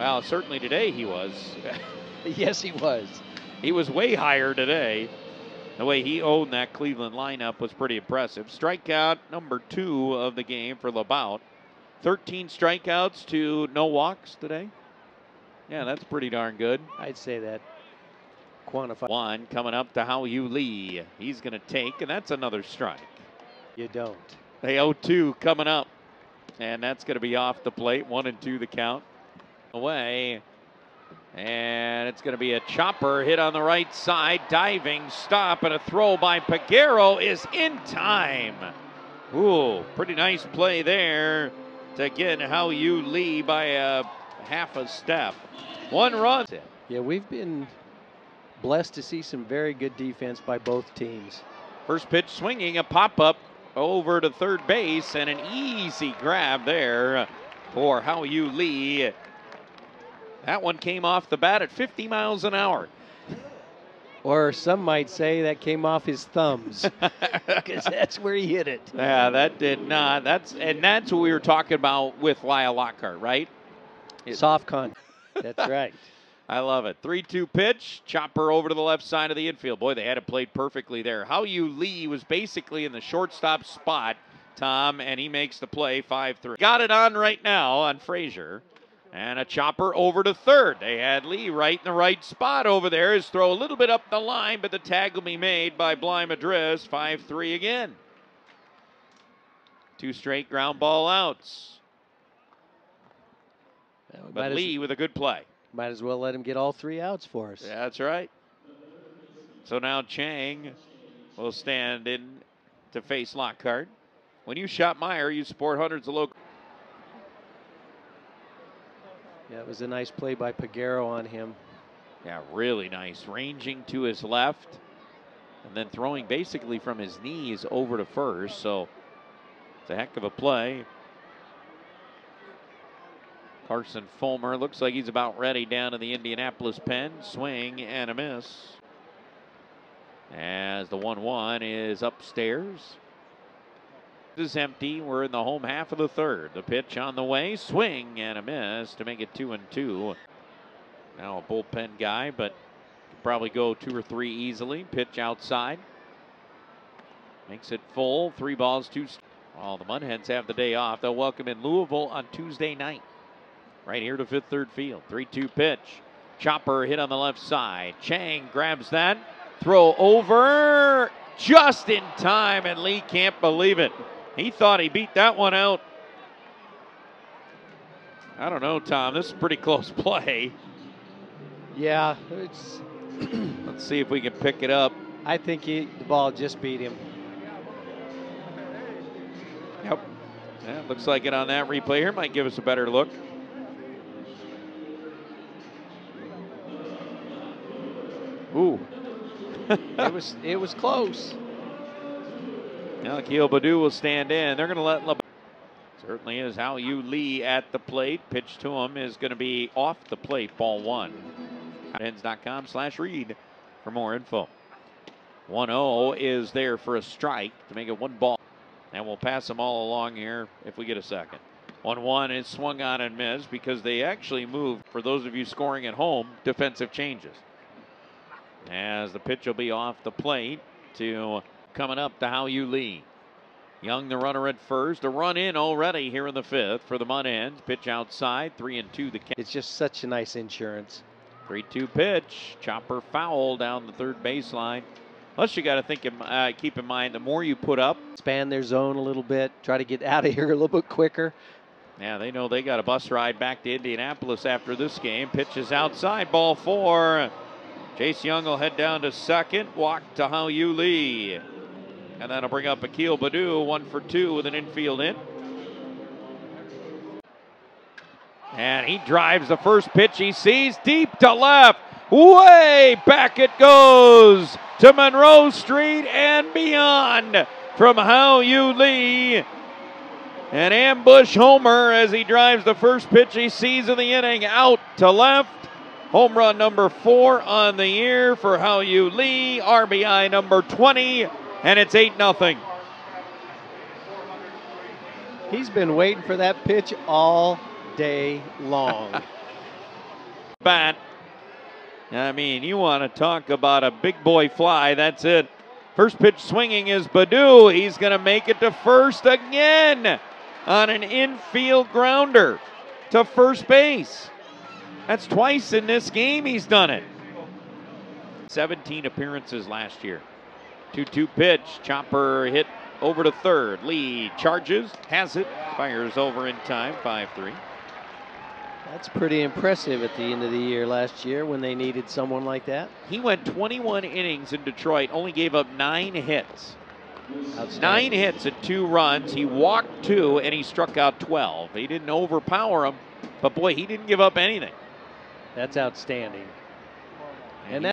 Well, certainly today he was. Yes, he was. He was way higher today. The way he owned that Cleveland lineup was pretty impressive. Strikeout number 2 of the game for LeBout. 13 strikeouts to no walks today. Yeah, that's pretty darn good. I'd say that. Quantify. 1 coming up to Hao-Yu Lee. He's going to take, and that's another strike. You don't. The 0-2 coming up, and that's going to be off the plate. 1-2 the count. Away. And it's going to be a chopper hit on the right side. Diving stop, and a throw by Peguero is in time. Ooh, pretty nice play there to get Hao-Yu Lee by a half a step. 1 run. Yeah, we've been blessed to see some very good defense by both teams. First pitch swinging, a pop-up over to third base, and an easy grab there for Hao-Yu Lee. That one came off the bat at 50 miles an hour. Or some might say that came off his thumbs, because that's where he hit it. Yeah, that did not. That's what we were talking about with Lyle Lockhart, right? Soft contact. That's right. I love it. 3-2 pitch, chopper over to the left side of the infield. Boy, they had it played perfectly there. Hao-Yu Lee was basically in the shortstop spot, Tom, and he makes the play 5-3. Got it on right now on Frazier. And a chopper over to third. They had Lee right in the right spot over there. His throw a little bit up the line, but the tag will be made by Bly Madris. 5-3 again. 2 straight ground ball outs. But Lee with a good play. Might as well let him get all 3 outs for us. Yeah, that's right. So now Chang will stand in to face Lockhart. When you shop Meyer, you support hundreds of local. Yeah, it was a nice play by Peguero on him. Yeah, really nice. Ranging to his left and then throwing basically from his knees over to first. So it's a heck of a play. Carson Fulmer looks like he's about ready down in the Indianapolis pen. Swing and a miss. As the 1-1 is upstairs. This is empty. We're in the home half of the third. The pitch on the way. Swing and a miss to make it 2-2. Now a bullpen guy, but could probably go 2 or 3 easily. Pitch outside. Makes it full. 3 balls, 2 strikes. All the Mudhens have the day off. They'll welcome in Louisville on Tuesday night. Right here to Fifth Third Field. 3-2 pitch. Chopper hit on the left side. Chang grabs that. Throw over just in time, and Lee can't believe it. He thought he beat that one out. I don't know, Tom. This is a pretty close play. Yeah, it's. Let's see if we can pick it up. I think the ball just beat him. Yep. Yeah, looks like it on that replay here. Might give us a better look. Ooh. It was close. Now Akil Baddoo will stand in. They're going to let LeBout. Certainly is Hao-Yu Lee at the plate. Pitch to him is going to be off the plate. Ball 1. Hens.com/read for more info. 1-0 is there for a strike to make it 1 ball. And we'll pass them all along here if we get a second. 1-1 is swung on and missed because they actually moved, for those of you scoring at home, defensive changes. As the pitch will be off the plate to coming up to Hao-Yu Lee. Young, the runner at first. A run in already here in the 5th for the Mudhens. Pitch outside, 3-2 the count. It's just such a nice insurance. 3-2 pitch. Chopper foul down the third baseline. Plus, you got to think, keep in mind, the more you put up, expand their zone a little bit, try to get out of here a little bit quicker. Yeah, they know they got a bus ride back to Indianapolis after this game. Pitches outside, ball 4. Chase Young will head down to second. Walk to Hao-Yu Lee. And that'll bring up Akil Baddoo, 1 for 2 with an infield hit. And he drives the first pitch he sees deep to left. Way back it goes to Monroe Street and beyond from Hao-Yu Lee. An ambush homer as he drives the first pitch he sees in the inning out to left. Home run number 4 on the year for Hao-Yu Lee. RBI number 20, and it's 8-0. He's been waiting for that pitch all day long. bat. I mean, you want to talk about a big boy fly, that's it. First pitch swinging is Baddoo. He's going to make it to first again on an infield grounder to first base. That's twice in this game he's done it. 17 appearances last year. 2-2 pitch. Chopper hit over to third. Lee charges, has it, fires over in time, 5-3. That's pretty impressive at the end of the year last year when they needed someone like that. He went 21 innings in Detroit, only gave up 9 hits. 9 hits and 2 runs. He walked 2 and he struck out 12. He didn't overpower him, but boy, he didn't give up anything. That's outstanding. And